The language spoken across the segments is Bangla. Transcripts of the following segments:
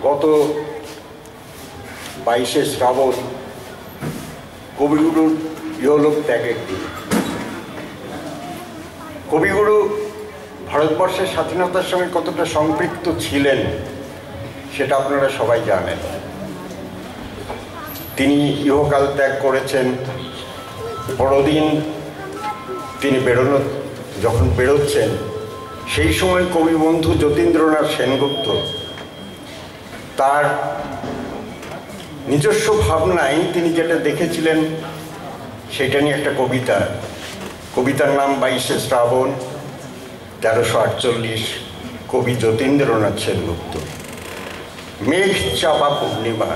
গত 22শে শ্রাবণ কবিগুরুর ইহলোক ত্যাগের দিন। কবিগুরু ভারতবর্ষের স্বাধীনতার সঙ্গে কতটা সম্পৃক্ত ছিলেন সেটা আপনারা সবাই জানেন। তিনি ইহকাল ত্যাগ করেছেন। বড়দিন তিনি যখন বেরোচ্ছেন সেই সময় কবি বন্ধু যতীন্দ্রনাথ সেনগুপ্ত তার নিজস্ব ভাবনায় তিনি যেটা দেখেছিলেন সেটা নিয়ে একটা কবিতার নাম 22শে শ্রাবণ 1348, কবি যতীন্দ্রনাথ সেনগুপ্ত। মেঘ চাপা পূর্ণিমা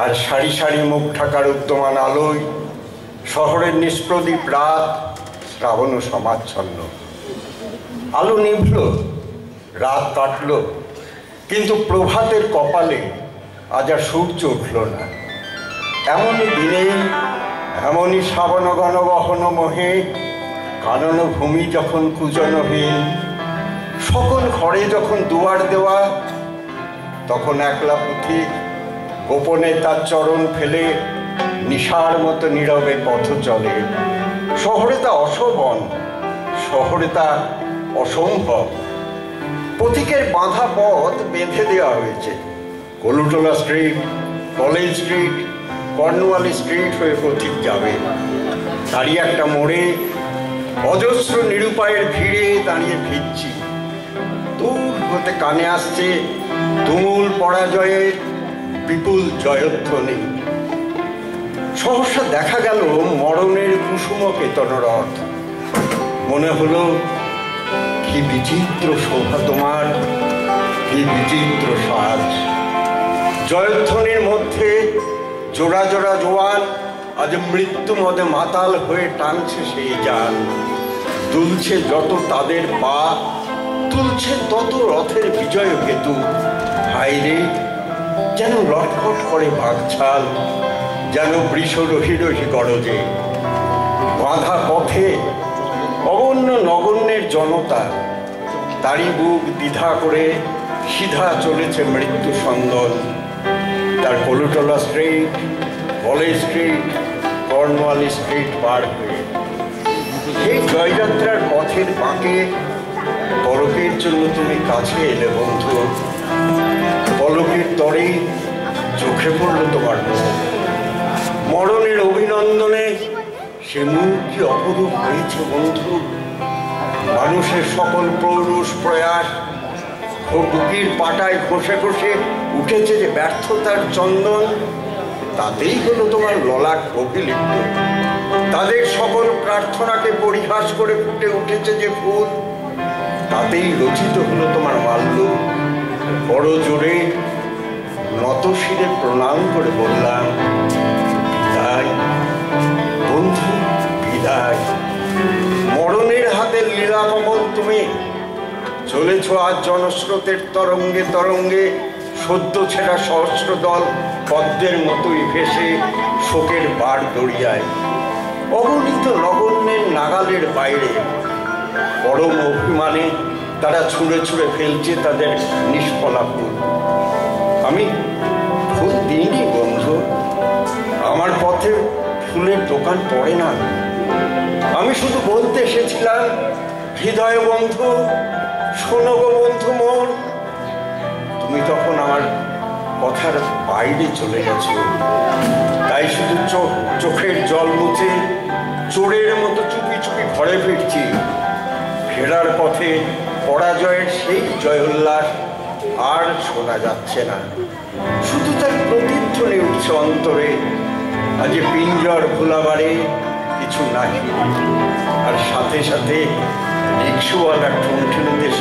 আর সারি সারি মুখ ঢাকার উদ্যমান আলোয় শহরের নিষ্প্রদীপ রাত শ্রাবণ ও সমাচ্ছন্ন। আলো নিভল, রাত কাটল, কিন্তু প্রভাতের কপালে আজ আর সূর্য উঠল না। এমনই দিনেই এমনই শ্রাবণ ঘন বহন মোহে কানন ভূমি যখন কুজনহীন, সকল ঘরে যখন দুয়ার দেওয়া, তখন একলা পথিক গোপনে তার চরণ ফেলে নিশার মতো নীরবে পথ চলে। শহরে তা অশোভন, শহরে তা অসম্ভব। পথিকের বাঁধা পথ বেঁধে দেওয়া হয়েছে। Kolutola Street, College Street, Cornwallis Street হয়ে পথিক যাবে। দাঁড়িয়ে একটা মোড়ে অজস্র নিরুপায়ের ভিড়ে দাঁড়িয়ে ফিরছি। দূর হতে কানে আসছে তুমুল পরাজয়ের বিপুল জয়ধ্বনি। সহসা দেখা গেল মরণের কুসুম কেতন রথ। মনে হলো কি বিচিত্র শোভা তোমার, কি বিচিত্র সাজ। জয়ধ্বনির মধ্যে জোড়া জোড়া জোয়ান আজ মৃত্যু মদে মাতাল হয়ে টানছে সেই যান। দুলছে যত তাদের পা, তুলছে তত রথের বিজয় হেতু। হায়রে যেন লটফট করে বাঘছাল, যেন বৃষ রহি রহি গরজে। বাঁধা পথে অগণ্য নগণ্যের জনতা, তারই বুক দ্বিধা করে সিধা চলেছে মৃত্যু সন্দন। তার Kolutola Street, College Street, Cornwallis Street পার হয়ে এই জয়যাত্রার পথের বাঁকে পলকের জন্য তুমি কাছে এলে বন্ধু। পলকের তরেই চোখে পড়ল তোমার মুখ। মরণের অভিনন্দনে সে মুখ কি অপরূপ হয়েছে বন্ধু। মানুষের সকল পৌরুষ প্রয়াস বুকের পাটায় ঘষে ঘষে উঠেছে যে ব্যর্থতার চন্দন, তাতেই হলো তোমার ললাট অভিলিপ্ত। তাদের সকল প্রার্থনাকে পরিহাস করে ফুটে উঠেছে যে ফুল, তাতেই রচিত হলো তোমার মাল্য। বড় জোরে নত শিরে প্রণাম করে বললাম, বিদায় বন্ধু, বিদায়। মরণের হাতের লীলা কমল তুমি। চলেছ আজ জনস্রোতের তরঙ্গে তরঙ্গে, সদ্য ছেঁড়া সহস্র দল পদ্মের মতোই ভেসে শোকের বার দরিয়ায়। অগণিত নগণ্যের নাগালের বাইরে পরম অভিমানে তারা ছুঁড়ে ছুঁড়ে ফেলছে তাদের নিষ্ফলা ফুল। আমি ফুল দিইনি বন্ধু, আমার পথে ফুলের দোকান পড়ে না। আমি শুধু বলতে এসেছিলাম, হৃদয় বন্ধু, শোনো গো বন্ধু মোর। তুমি তখন আমার কথার বাইরে চলে গেছো, তাই শুধু চোখের জল মুছে চোরের মতো চুপি চুপি ঘরে ফিরছি। ফেরার পথে পরাজয়ের সেই জয় উল্লাস আর শোনা যাচ্ছে না, শুধু তার প্রতিধ্বনি উঠছে অন্তরে। আজ পিঞ্জর ভোলাবারে কিছু নাহি, আর সাথে সাথে রিক্সোয়ালা ঠুনঠুনিদের